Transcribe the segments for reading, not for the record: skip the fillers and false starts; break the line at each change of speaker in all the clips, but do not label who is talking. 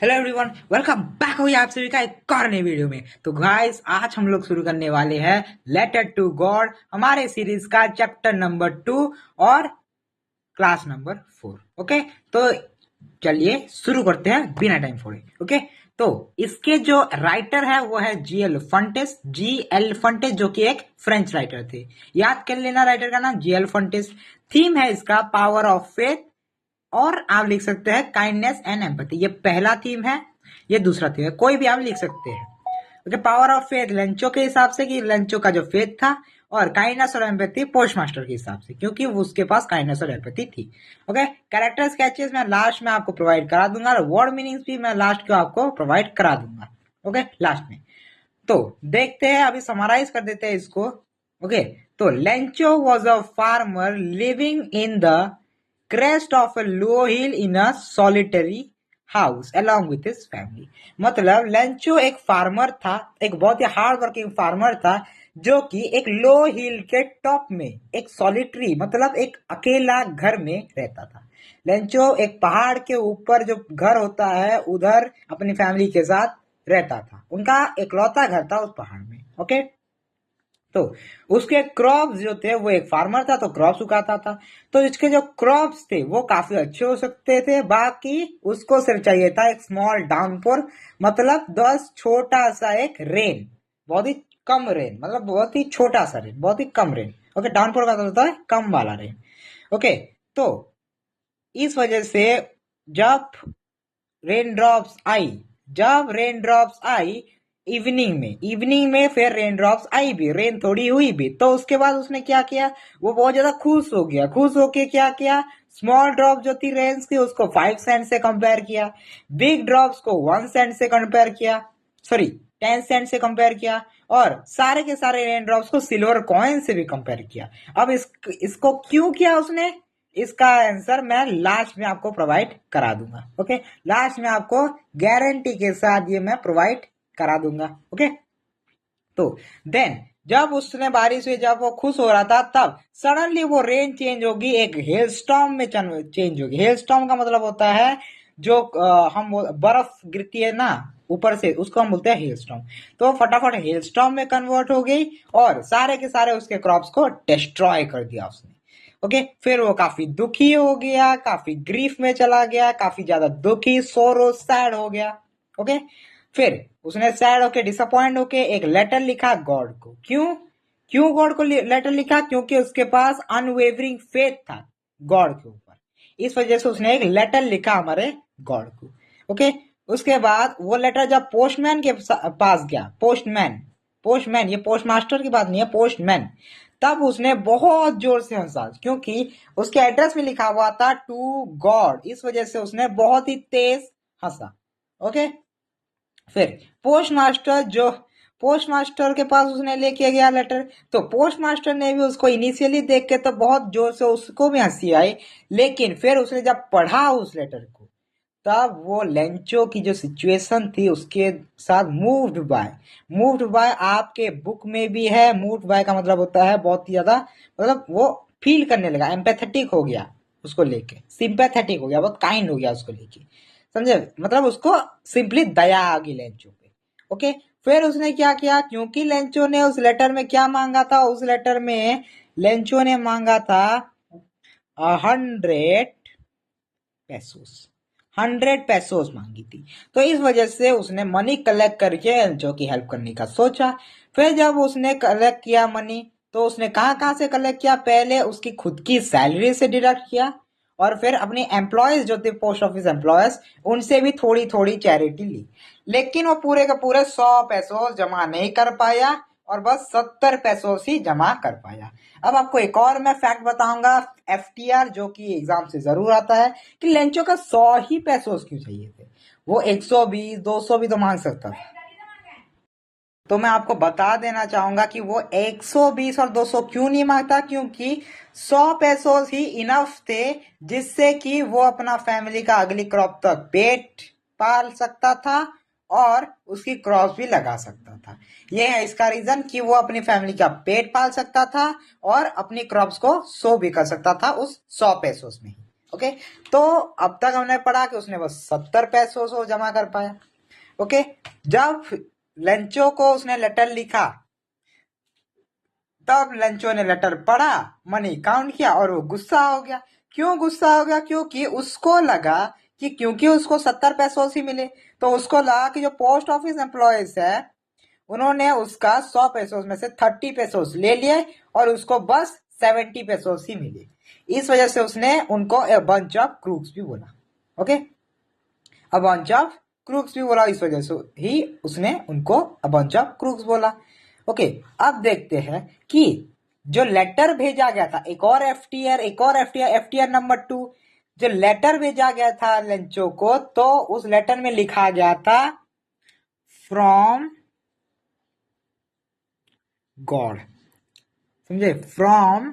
Hello everyone, welcome back हो आप सभी का एक और नई वीडियो में। तो गाइस, आज हम लोग शुरू करने वाले हैं लेटर टू गॉड, हमारे सीरीज का चैप्टर नंबर 2 और क्लास नंबर 4। ओके, तो चलिए शुरू करते हैं बिना टाइम फोड़े। ओके, तो इसके जो राइटर है वो है जी एल फंटेस, जो कि एक फ्रेंच राइटर थे। याद कर लेना राइटर का नाम जी एल फंटेस। थीम है इसका पावर ऑफ फेथ, और आप लिख सकते हैं काइंडनेस एंड एम्पैथी। ये पहला थीम है, ये दूसरा थीम है, कोई भी आप लिख सकते हैं। Okay, power of faith Lencho के हिसाब से कि लेंचो का जो फेथ था, और काइंडनेस और एम्पैथी पोस्ट मास्टर के हिसाब से, क्योंकि उसके पास काइंडनेस और एम्पैथी थी। ओके, कैरेक्टर स्केचेस मैं लास्ट में आपको प्रोवाइड करा दूंगा, और वर्ड मीनिंग्स भी मैं लास्ट को आपको प्रोवाइड करा दूंगा। ओके, लास्ट में। तो देखते हैं, अभी समराइज कर देते हैं इसको। ओके, तो Lencho was a farmer living in the crest of a low hill in a solitary house along with his family। मतलब लेंचो एक फार्मर था, एक बहुत ही हार्ड वर्किंग फार्मर था, जो कि एक लो हिल के टॉप में एक सॉलिटरी मतलब एक अकेला घर में रहता था। लेंचो एक पहाड़ के ऊपर जो घर होता है उधर अपनी फैमिली के साथ रहता था। उनका एकलौता घर था उस पहाड़ में। ओके, तो उसके क्रॉप्स जो थे, वो एक फार्मर था तो क्रॉप्स उगाता था। तो इसके जो क्रॉप्स थे वो काफी अच्छे हो सकते थे, बाकी उसको सिर्फ चाहिए था एक स्मॉल डाउनपोर, मतलब 10 छोटा सा एक रेन, बहुत ही कम रेन, मतलब बहुत ही छोटा सा रेन, बहुत ही कम रेन। ओके, डाउनपोर का मतलब होता है कम वाला रेन। ओके, तो इस वजह से जब रेन ड्रॉप्स आई जब रेन ड्रॉप्स आई इवनिंग में फिर रेन ड्रॉप्स आई भी, रेन थोड़ी हुई भी, तो उसके बाद उसने क्या किया, वो बहुत ज्यादा खुश हो गया। खुश होके क्या किया, स्मॉल ड्रॉप जो थी रेन्स की उसको 5 सेंट से कंपेयर किया, बिग ड्रॉप्स को 1 सेंट से कंपेयर किया, सॉरी 10 सेंट से कंपेयर किया, और सारे के सारे रेन ड्रॉप्स को सिल्वर कॉइन से भी कंपेयर किया। अब इसको क्यों किया उसने, इसका आंसर मैं लास्ट में आपको प्रोवाइड करा दूंगा। ओके, लास्ट में आपको गारंटी के साथ ये मैं प्रोवाइड करा दूंगा। ओके, तो देन जब उसने बारिश हुई, जब वो खुश हो रहा था, तब सडनली वो रेन चेंज होगी, एक हेल स्टॉर्म में चेंज होगी। हेल स्टॉर्म का मतलब होता है जो हम बर्फ गिरती है ना ऊपर से, उसको हम बोलते हैं हेल स्टॉर्म। तो फटाफट हेल स्टॉर्म में कन्वर्ट हो गई और सारे के सारे उसके क्रॉप्स को डिस्ट्रॉय कर दिया उसने। ओके, फिर वो काफी दुखी हो गया, काफी ग्रीफ में चला गया, काफी ज्यादा दुखी, सोरो, सैड हो गया। ओके, फिर उसने सैड होके, डिसअपॉइंट होके एक लेटर लिखा गॉड को। क्यों क्यों गॉड को लेटर लिखा, क्योंकि उसके पास अनवेवरिंग फेथ था गॉड के ऊपर। इस वजह से उसने एक लेटर लिखा हमारे गॉड को। ओके, उसके बाद वो लेटर जब पोस्टमैन के पास गया, पोस्टमैन ये पोस्ट मास्टर की बात नहीं है, पोस्टमैन, तब उसने बहुत जोर से हंसा, क्योंकि उसके एड्रेस में लिखा हुआ था टू गॉड। इस वजह से उसने बहुत ही तेज हंसा। ओके, फिर पोस्ट मास्टर के पास उसने लेके गया लेटर, तो पोस्ट मास्टर ने भी उसको इनिशियली देख के तो बहुत जोर से उसको भी हंसी आई, लेकिन फिर उसने जब पढ़ा उस लेटर को, तब वो लेंचो की जो सिचुएशन थी उसके साथ मूव्ड बाय आपके बुक में भी है। मूव्ड बाय का मतलब होता है बहुत ही ज्यादा, मतलब वो फील करने लगा, एम्पैथेटिक हो गया उसको लेके, सिंपैथेटिक हो गया, बहुत काइंड हो गया उसको लेके, समझे, मतलब उसको सिंपली दया आ गई लेंचो पे। ओके, फिर उसने क्या किया, क्योंकि लेंचो ने उस लेटर में क्या मांगा था, उस लेटर में लेंचो ने मांगा था 100 पैसोस मांगी थी। तो इस वजह से उसने मनी कलेक्ट करके एल्चो की हेल्प करने का सोचा। फिर जब उसने कलेक्ट किया मनी, तो उसने कहाँ कहाँ से कलेक्ट किया, पहले उसकी खुद की सैलरी से डिडक्ट किया, और फिर अपने एम्प्लॉयज जो थे पोस्ट ऑफिस एम्प्लॉयज, उनसे भी थोड़ी थोड़ी चैरिटी ली। लेकिन वो पूरे का पूरे 100 पैसों जमा नहीं कर पाया, और बस 70 पैसों ही जमा कर पाया। अब आपको एक और मैं फैक्ट बताऊंगा, एफटीआर, जो कि एग्जाम से जरूर आता है, कि लेंचो का 100 ही पैसों क्यों चाहिए थे, वो 120 200 भी तो मांग सकता था। तो मैं आपको बता देना चाहूंगा कि वो 120 और 200 क्यों नहीं मांगता, क्योंकि 100 पैसों ही इनफ थे जिससे कि वो अपना फैमिली का अगली क्रॉप तक पेट पाल सकता था और उसकी क्रॉप भी लगा सकता था। ये है इसका रीजन कि वो अपनी फैमिली का पेट पाल सकता था और अपनी क्रॉप्स को सो भी कर सकता था उस 100 पैसों में ही। ओके, तो अब तक हमने पढ़ा कि उसने बस 70 पैसों जमा कर पाया। ओके, जब लेंचो को उसने लेटर लिखा, तब लेंचो ने लेटर पढ़ा, मनी काउंट किया और वो गुस्सा हो गया। क्यों गुस्सा हो गया? क्योंकि उसको लगा कि क्योंकि उसको 70 पैसों ही मिले, तो उसको लगा कि जो पोस्ट ऑफिस एम्प्लॉयज है उन्होंने उसका 100 पैसों में से 30 पैसों ले लिए और उसको बस 70 पैसों ही मिले। इस वजह से उसने उनको ए बंच ऑफ क्रूक्स भी बोला। Okay, a bunch of crooks भी बोला, इस वजह से ही उसने उनको अ बंच ऑफ क्रूक्स बोला। ओके, अब देखते हैं कि जो लेटर भेजा गया था, एक और एफटीआर नंबर 2, जो लेटर भेजा गया था लेंचो को, तो उस लेटर में लिखा गया था फ्रॉम गॉड। समझे? फ्रॉम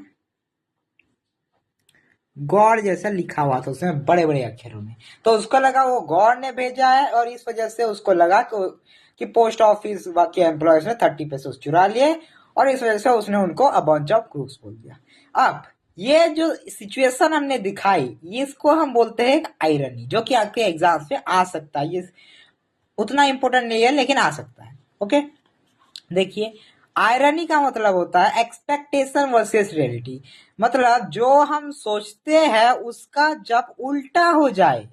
गॉड जैसा लिखा हुआ था उसमें बड़े बड़े अक्षरों में, तो उसको लगा वो गॉड ने भेजा है और इस वजह से उसको लगा कि पोस्ट ऑफिस के एम्प्लॉयज ने 30 पैसे चुरा लिए और इस वजह से उसने उनको अ बंच ऑफ क्रूक्स बोल दिया। अब ये जो सिचुएशन हमने दिखाई, इसको हम बोलते हैं एक आयरनी, जो कि आपके एग्जाम्स में आ सकता है। ये उतना इंपॉर्टेंट नहीं है लेकिन आ सकता है। ओके, देखिए, आयरनी का मतलब होता है एक्सपेक्टेशन वर्सेस रियलिटी, मतलब जो हम सोचते हैं उसका जब उल्टा हो जाए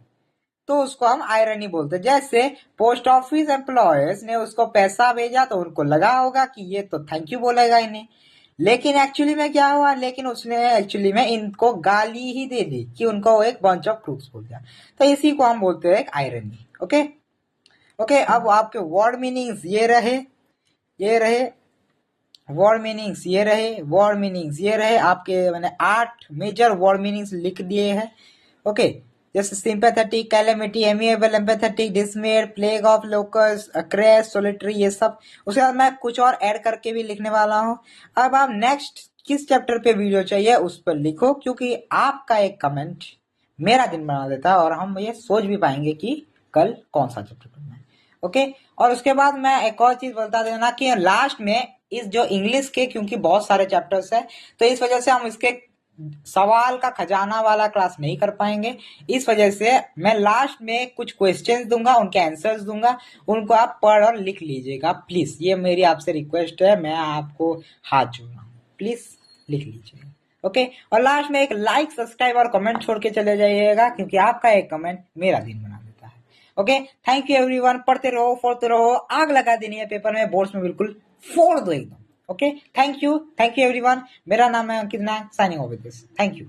तो उसको हम आयरनी बोलते हैं। जैसे पोस्ट ऑफिस एम्प्लॉयज ने उसको पैसा भेजा तो उनको लगा होगा कि ये तो थैंक यू बोलेगा इन्हें, लेकिन एक्चुअली में क्या हुआ, लेकिन उसने एक्चुअली में इनको गाली ही दे दी कि उनको एक बंच ऑफ क्रूक्स बोल दिया। तो इसी को हम बोलते हैं एक आयरनी। ओके ओके, अब आपके वर्ड मीनिंग्स ये रहे वर्ड मीनिंग्स ये रहे आपके। मैंने 8 मेजर वर्ड मीनिंग्स लिख दिए हैं। ओके, जैसे sympathetic, calamity, amiable, empathetic, डिसमेड, plague of locus, crash, solitary, ये सब। उसके बाद मैं कुछ और ऐड करके भी लिखने वाला हूँ। अब आप नेक्स्ट किस चैप्टर पे वीडियो चाहिए उस पर लिखो, क्योंकि आपका एक कमेंट मेरा दिन बना देता है और हम ये सोच भी पाएंगे कि कल कौन सा चैप्टर पढ़ना है। ओके, और उसके बाद मैं एक और चीज बता देना कि लास्ट में इस जो इंग्लिश के, क्योंकि बहुत सारे चैप्टर्स है तो इस वजह से हम इसके सवाल का खजाना वाला क्लास नहीं कर पाएंगे। इस वजह से मैं लास्ट में कुछ क्वेश्चंस दूंगा, उनके आंसर्स दूंगा, उनको आप पढ़ और लिख लीजिएगा प्लीज। ये मेरी आपसे रिक्वेस्ट है, मैं आपको हाथ जोड़ रहा हूँ, प्लीज लिख लीजिएगा। ओके, और लास्ट में एक लाइक, सब्सक्राइब और कमेंट छोड़ के चले जाइएगा, क्योंकि आपका एक कमेंट मेरा दिन बना देता है। Okay, thank you everyone. पढ़ते रहो, फोड़ते रहो, आग लगा देनी है पेपर में, बोर्ड्स में बिल्कुल फोड़ दो एकदम। Okay, thank you everyone. मेरा नाम है Ankit Nag, signing off with this. Thank you.